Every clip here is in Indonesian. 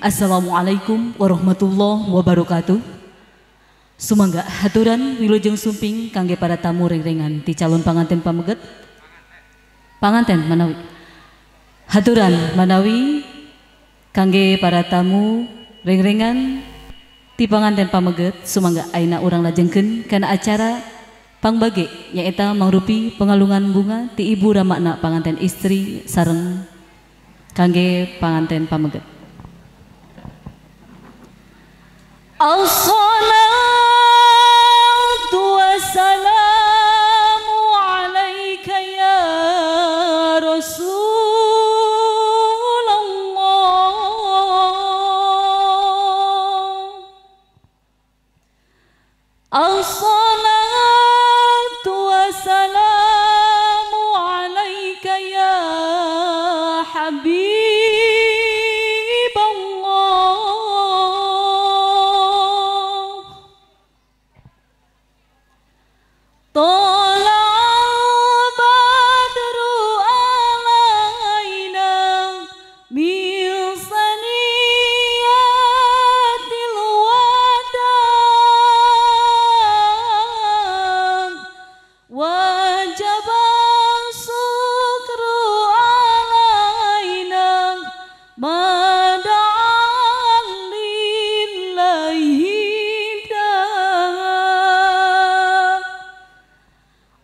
Assalamualaikum warahmatullahi wabarakatuh. Sumangga haturan wilujeng sumping kangge para tamu rengrengan ti calon panganten pameget. Panganten manawi. Haturan manawi kangge para tamu rengrengan ti panganten pameget sumangga aina urang lajengkeun kana acara pangbage nyaeta mangrupi pengalungan bunga ti ibu ramakna panganten istri sareng kangge panganten pameget. Assalatu wassalamu alaika ya Rasulullah. Assalatu wassalamu alaika ya Habib.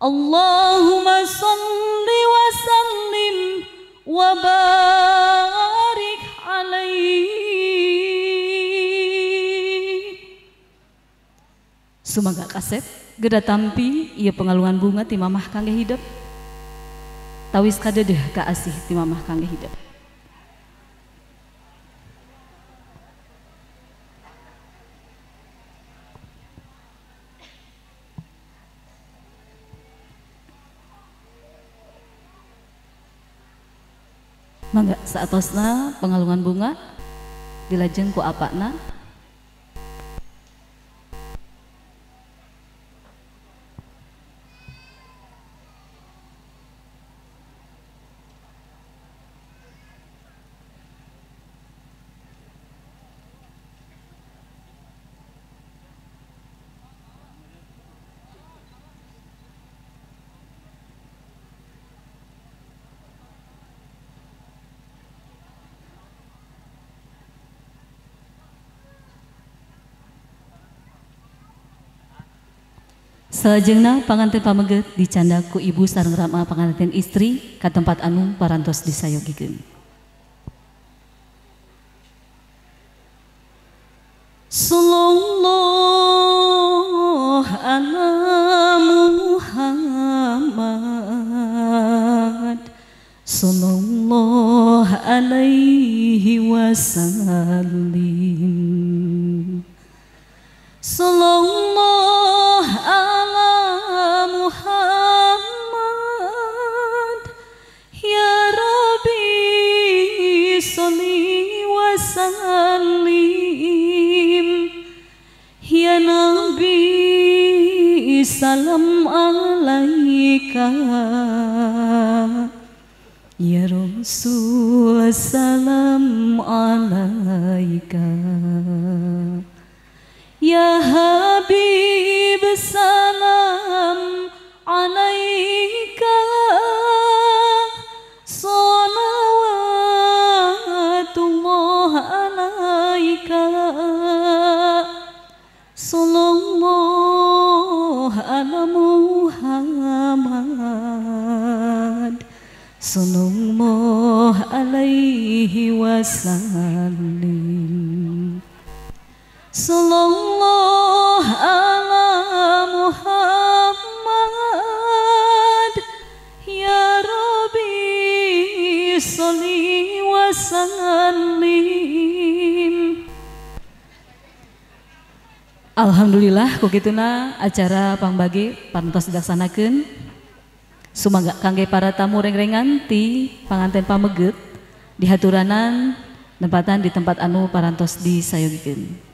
Allahumma salli wa sallim wa barik alaihi. Sumangga kaset geda tampi ieu pengalungan bunga ti mamah kangge hidup. Tawis kadedeh ka asih ti mamah kangge hidup. Mangga saatosna pengalungan bunga dilajeng ku apana. Salajengna panganten pameget dicanda ku ibu sareng rama panganten istri ka tempat anu parantos disayogikeun. Sallallahu ala Muhammad sallallahu alaihi wasallim. Sallallahu ala Muhammad ya Rabbi salli wa sallim. Ya Nabi salam alaika. Ya Rasul salam alaika. Ya Habib salam alaika. Salawatullah alaika. Sallallahu ala Muhammad sallallahu alaihi wasallim. Sallallahu ala Muhammad ya Rabbi salli wa sallim. Alhamdulillah kukituna acara pangbage parantos dilaksanakeun. Sumangga kangge para tamu rengrengan ti panganten pameget dihaturanan nempatan di tempat anu parantos disayogikeun.